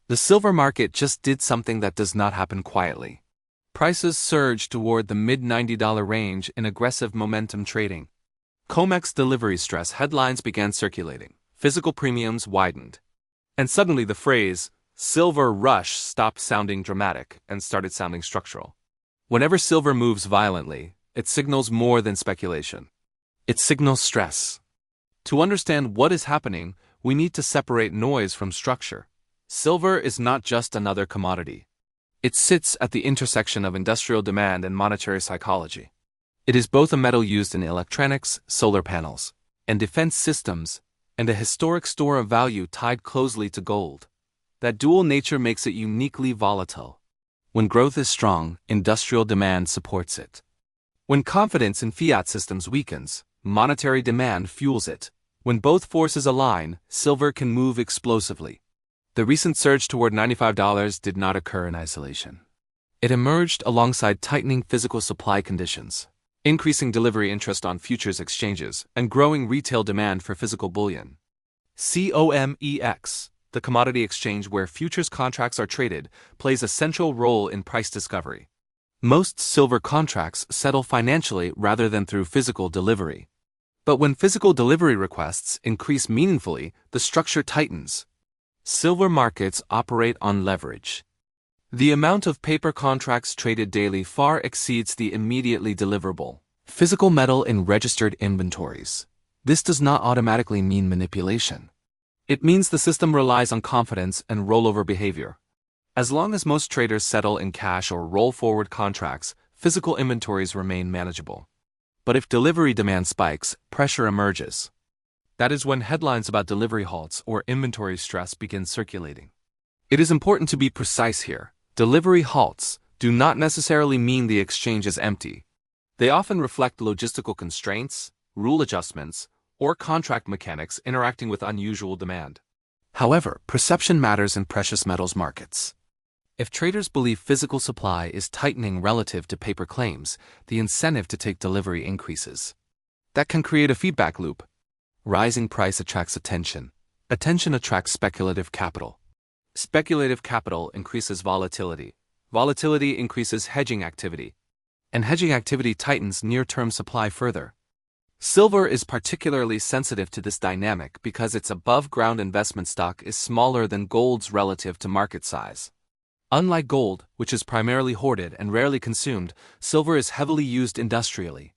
The silver market just did something that does not happen quietly. Prices surged toward the mid-$90 range in aggressive momentum trading. COMEX delivery stress headlines began circulating, physical premiums widened. And suddenly the phrase, "silver rush," stopped sounding dramatic and started sounding structural. Whenever silver moves violently, it signals more than speculation. It signals stress. To understand what is happening, we need to separate noise from structure. Silver is not just another commodity. It sits at the intersection of industrial demand and monetary psychology. It is both a metal used in electronics, solar panels, and defense systems, and a historic store of value tied closely to gold. That dual nature makes it uniquely volatile. When growth is strong, industrial demand supports it. When confidence in fiat systems weakens, monetary demand fuels it. When both forces align, silver can move explosively. The recent surge toward $95 did not occur in isolation. It emerged alongside tightening physical supply conditions, increasing delivery interest on futures exchanges, and growing retail demand for physical bullion. COMEX, the commodity exchange where futures contracts are traded, plays a central role in price discovery. Most silver contracts settle financially rather than through physical delivery. But when physical delivery requests increase meaningfully, the structure tightens. Silver markets operate on leverage. The amount of paper contracts traded daily far exceeds the immediately deliverable physical metal in registered inventories. This does not automatically mean manipulation. It means the system relies on confidence and rollover behavior. As long as most traders settle in cash or roll forward contracts, physical inventories remain manageable. But if delivery demand spikes, pressure emerges. That is when headlines about delivery halts or inventory stress begin circulating. It is important to be precise here. Delivery halts do not necessarily mean the exchange is empty. They often reflect logistical constraints, rule adjustments, or contract mechanics interacting with unusual demand. However, perception matters in precious metals markets. If traders believe physical supply is tightening relative to paper claims, the incentive to take delivery increases. That can create a feedback loop. Rising price attracts attention. Attention attracts speculative capital. Speculative capital increases volatility. Volatility increases hedging activity. And hedging activity tightens near-term supply further. Silver is particularly sensitive to this dynamic because its above-ground investment stock is smaller than gold's relative to market size. Unlike gold, which is primarily hoarded and rarely consumed, silver is heavily used industrially.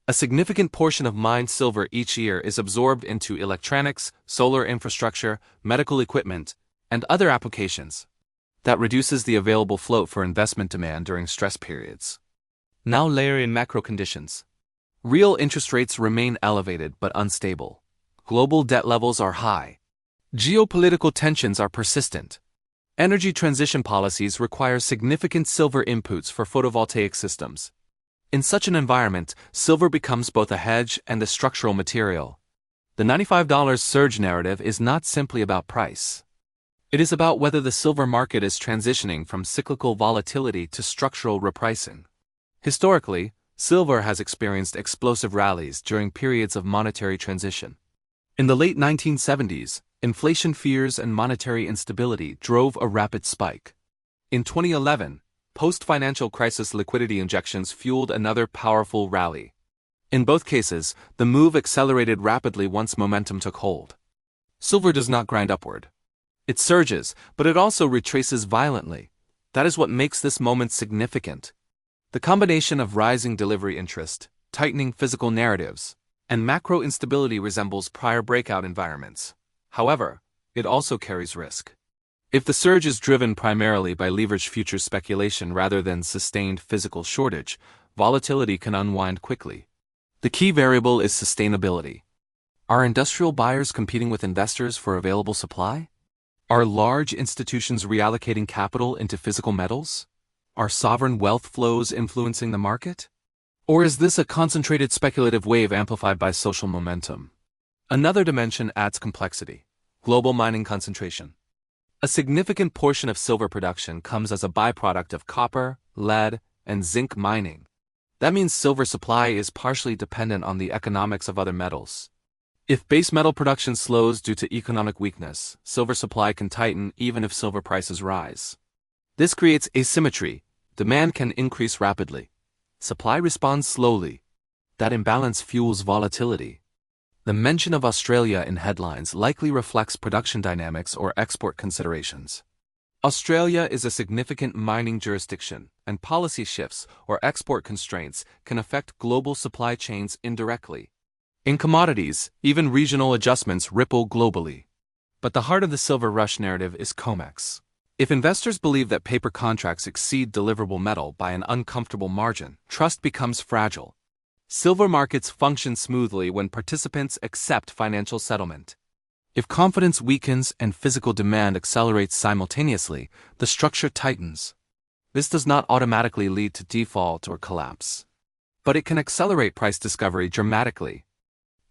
A significant portion of mined silver each year is absorbed into electronics, solar infrastructure, medical equipment, and other applications. That reduces the available float for investment demand during stress periods. Now layer in macro conditions. Real interest rates remain elevated but unstable. Global debt levels are high. Geopolitical tensions are persistent. Energy transition policies require significant silver inputs for photovoltaic systems. In such an environment, silver becomes both a hedge and a structural material. The $95 surge narrative is not simply about price. It is about whether the silver market is transitioning from cyclical volatility to structural repricing. Historically, silver has experienced explosive rallies during periods of monetary transition. In the late 1970s, inflation fears and monetary instability drove a rapid spike. In 2011, post-financial crisis liquidity injections fueled another powerful rally. In both cases, the move accelerated rapidly once momentum took hold. Silver does not grind upward. It surges, but it also retraces violently. That is what makes this moment significant. The combination of rising delivery interest, tightening physical narratives, and macro instability resembles prior breakout environments. However, it also carries risk. If the surge is driven primarily by leveraged futures speculation rather than sustained physical shortage, volatility can unwind quickly. The key variable is sustainability. Are industrial buyers competing with investors for available supply? Are large institutions reallocating capital into physical metals? Are sovereign wealth flows influencing the market? Or is this a concentrated speculative wave amplified by social momentum? Another dimension adds complexity: global mining concentration. A significant portion of silver production comes as a byproduct of copper, lead, and zinc mining. That means silver supply is partially dependent on the economics of other metals. If base metal production slows due to economic weakness, silver supply can tighten even if silver prices rise. This creates asymmetry. Demand can increase rapidly. Supply responds slowly. That imbalance fuels volatility. The mention of Australia in headlines likely reflects production dynamics or export considerations. Australia is a significant mining jurisdiction, and policy shifts or export constraints can affect global supply chains indirectly. In commodities, even regional adjustments ripple globally. But the heart of the silver rush narrative is COMEX. If investors believe that paper contracts exceed deliverable metal by an uncomfortable margin, trust becomes fragile. Silver markets function smoothly when participants accept financial settlement. If confidence weakens and physical demand accelerates simultaneously, the structure tightens. This does not automatically lead to default or collapse, but it can accelerate price discovery dramatically.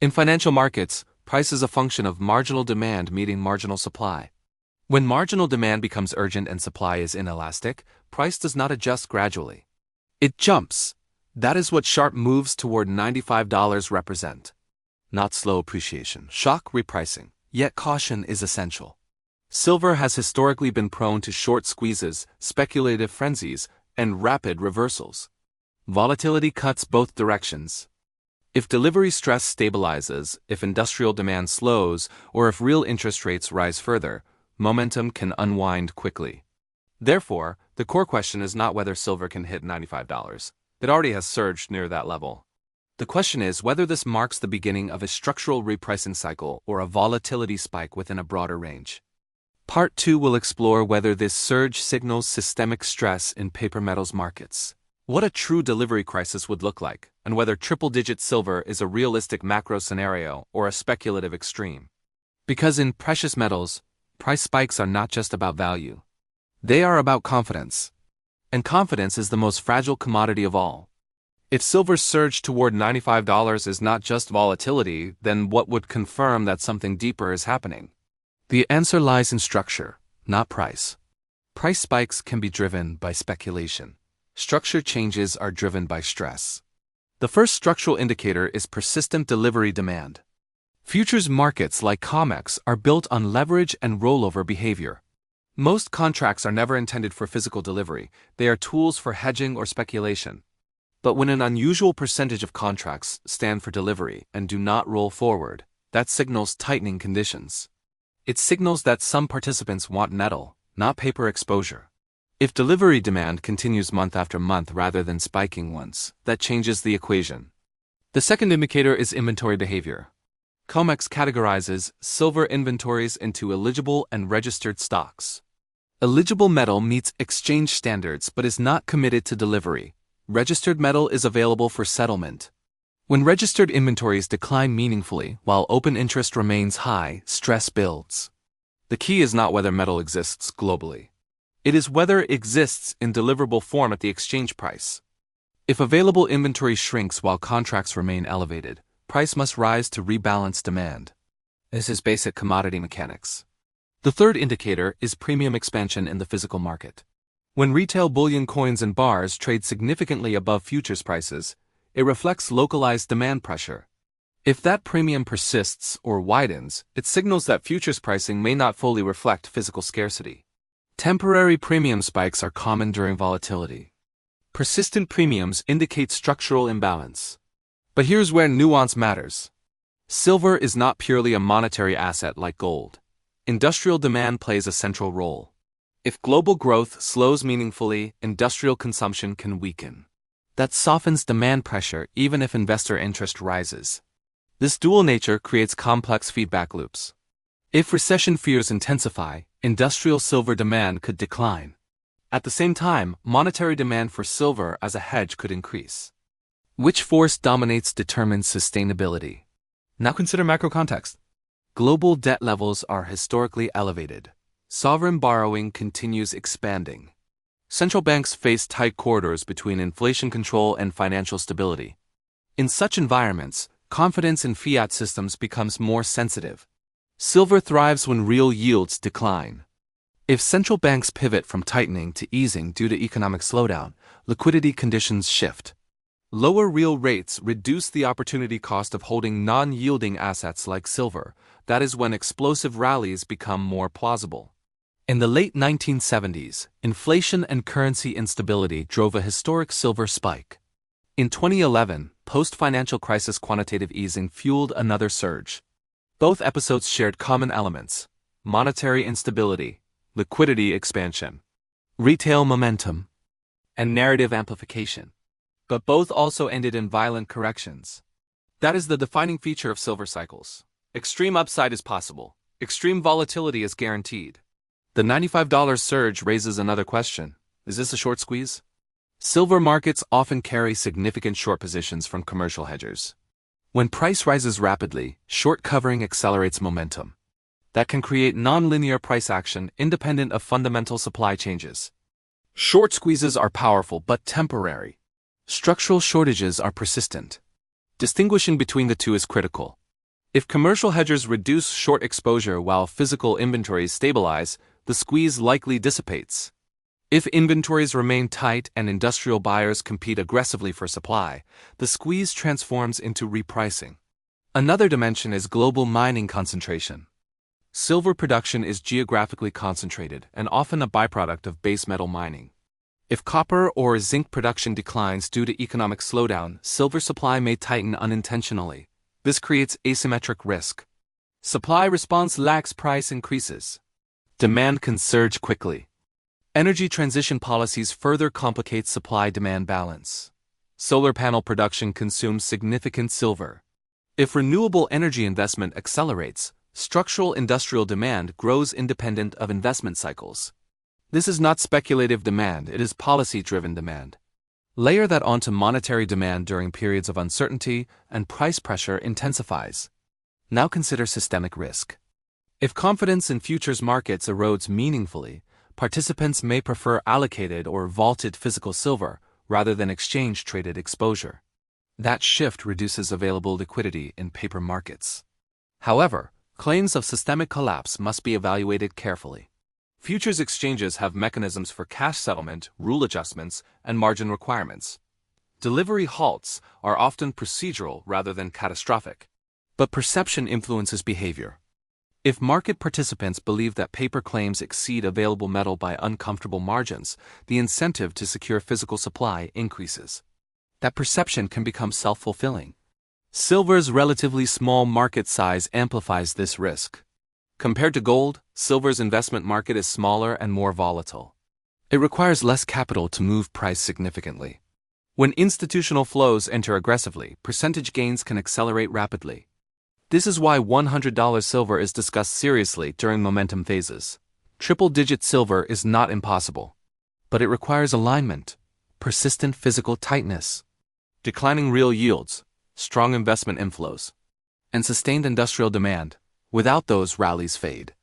In financial markets, price is a function of marginal demand meeting marginal supply. When marginal demand becomes urgent and supply is inelastic, price does not adjust gradually. It jumps. That is what sharp moves toward $95 represent. Not slow appreciation, shock repricing. Yet caution is essential. Silver has historically been prone to short squeezes, speculative frenzies, and rapid reversals. Volatility cuts both directions. If delivery stress stabilizes, if industrial demand slows, or if real interest rates rise further, momentum can unwind quickly. Therefore, the core question is not whether silver can hit $95. It already has surged near that level. The question is whether this marks the beginning of a structural repricing cycle or a volatility spike within a broader range. Part 2 will explore whether this surge signals systemic stress in paper metals markets, what a true delivery crisis would look like, and whether triple-digit silver is a realistic macro scenario or a speculative extreme. Because in precious metals, price spikes are not just about value. They are about confidence. And confidence is the most fragile commodity of all. If silver's surge toward $95 is not just volatility, then what would confirm that something deeper is happening? The answer lies in structure, not price. Price spikes can be driven by speculation. Structure changes are driven by stress. The first structural indicator is persistent delivery demand. Futures markets like COMEX are built on leverage and rollover behavior. Most contracts are never intended for physical delivery, they are tools for hedging or speculation. But when an unusual percentage of contracts stand for delivery and do not roll forward, that signals tightening conditions. It signals that some participants want metal, not paper exposure. If delivery demand continues month after month rather than spiking once, that changes the equation. The second indicator is inventory behavior. COMEX categorizes silver inventories into eligible and registered stocks. Eligible metal meets exchange standards but is not committed to delivery. Registered metal is available for settlement. When registered inventories decline meaningfully while open interest remains high, stress builds. The key is not whether metal exists globally. It is whether it exists in deliverable form at the exchange price. If available inventory shrinks while contracts remain elevated, price must rise to rebalance demand. This is basic commodity mechanics. The third indicator is premium expansion in the physical market. When retail bullion coins and bars trade significantly above futures prices, it reflects localized demand pressure. If that premium persists or widens, it signals that futures pricing may not fully reflect physical scarcity. Temporary premium spikes are common during volatility. Persistent premiums indicate structural imbalance. But here's where nuance matters. Silver is not purely a monetary asset like gold. Industrial demand plays a central role. If global growth slows meaningfully, industrial consumption can weaken. That softens demand pressure even if investor interest rises. This dual nature creates complex feedback loops. If recession fears intensify, industrial silver demand could decline. At the same time, monetary demand for silver as a hedge could increase. Which force dominates determines sustainability. Now consider macro context. Global debt levels are historically elevated. Sovereign borrowing continues expanding. Central banks face tight corridors between inflation control and financial stability. In such environments, confidence in fiat systems becomes more sensitive. Silver thrives when real yields decline. If central banks pivot from tightening to easing due to economic slowdown, liquidity conditions shift. Lower real rates reduce the opportunity cost of holding non-yielding assets like silver. That is when explosive rallies become more plausible. In the late 1970s, inflation and currency instability drove a historic silver spike. In 2011, post-financial crisis quantitative easing fueled another surge. Both episodes shared common elements: monetary instability, liquidity expansion, retail momentum, and narrative amplification. But both also ended in violent corrections. That is the defining feature of silver cycles. Extreme upside is possible. Extreme volatility is guaranteed. The $95 surge raises another question. Is this a short squeeze? Silver markets often carry significant short positions from commercial hedgers. When price rises rapidly, short covering accelerates momentum. That can create non-linear price action independent of fundamental supply changes. Short squeezes are powerful but temporary. Structural shortages are persistent. Distinguishing between the two is critical. If commercial hedgers reduce short exposure while physical inventories stabilize, the squeeze likely dissipates. If inventories remain tight and industrial buyers compete aggressively for supply, the squeeze transforms into repricing. Another dimension is global mining concentration. Silver production is geographically concentrated and often a byproduct of base metal mining. If copper or zinc production declines due to economic slowdown, silver supply may tighten unintentionally. This creates asymmetric risk. Supply response lags, price increases. Demand can surge quickly. Energy transition policies further complicate supply-demand balance. Solar panel production consumes significant silver. If renewable energy investment accelerates, structural industrial demand grows independent of investment cycles. This is not speculative demand, it is policy-driven demand. Layer that onto monetary demand during periods of uncertainty, and price pressure intensifies. Now consider systemic risk. If confidence in futures markets erodes meaningfully, participants may prefer allocated or vaulted physical silver rather than exchange-traded exposure. That shift reduces available liquidity in paper markets. However, claims of systemic collapse must be evaluated carefully. Futures exchanges have mechanisms for cash settlement, rule adjustments, and margin requirements. Delivery halts are often procedural rather than catastrophic. But perception influences behavior. If market participants believe that paper claims exceed available metal by uncomfortable margins, the incentive to secure physical supply increases. That perception can become self-fulfilling. Silver's relatively small market size amplifies this risk. Compared to gold, silver's investment market is smaller and more volatile. It requires less capital to move price significantly. When institutional flows enter aggressively, percentage gains can accelerate rapidly. This is why $100 silver is discussed seriously during momentum phases. Triple-digit silver is not impossible. But it requires alignment, persistent physical tightness, declining real yields, strong investment inflows, and sustained industrial demand. Without those, rallies fade.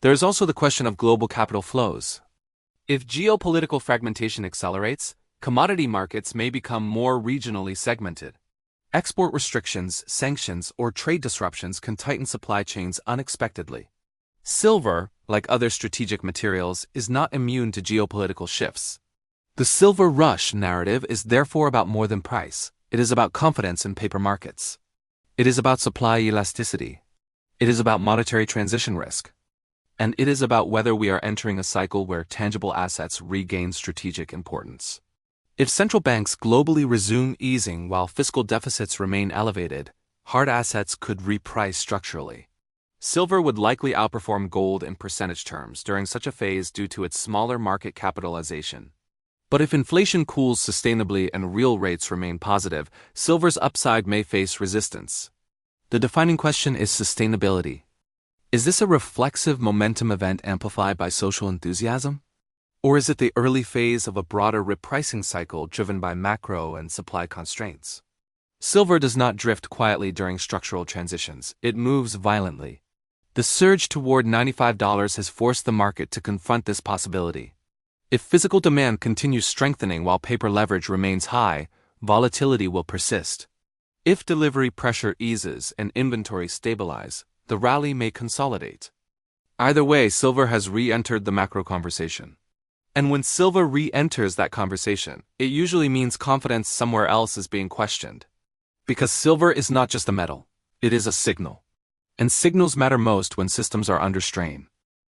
There is also the question of global capital flows. If geopolitical fragmentation accelerates, commodity markets may become more regionally segmented. Export restrictions, sanctions, or trade disruptions can tighten supply chains unexpectedly. Silver, like other strategic materials, is not immune to geopolitical shifts. The silver rush narrative is therefore about more than price. It is about confidence in paper markets. It is about supply elasticity. It is about monetary transition risk. And it is about whether we are entering a cycle where tangible assets regain strategic importance. If central banks globally resume easing while fiscal deficits remain elevated, hard assets could reprice structurally. Silver would likely outperform gold in percentage terms during such a phase due to its smaller market capitalization. But if inflation cools sustainably and real rates remain positive, silver's upside may face resistance. The defining question is sustainability. Is this a reflexive momentum event amplified by social enthusiasm? Or is it the early phase of a broader repricing cycle driven by macro and supply constraints? Silver does not drift quietly during structural transitions, it moves violently. The surge toward $95 has forced the market to confront this possibility. If physical demand continues strengthening while paper leverage remains high, volatility will persist. If delivery pressure eases and inventories stabilize, the rally may consolidate. Either way, silver has re-entered the macro conversation. And when silver re-enters that conversation, it usually means confidence somewhere else is being questioned. Because silver is not just a metal, it is a signal. And signals matter most when systems are under strain.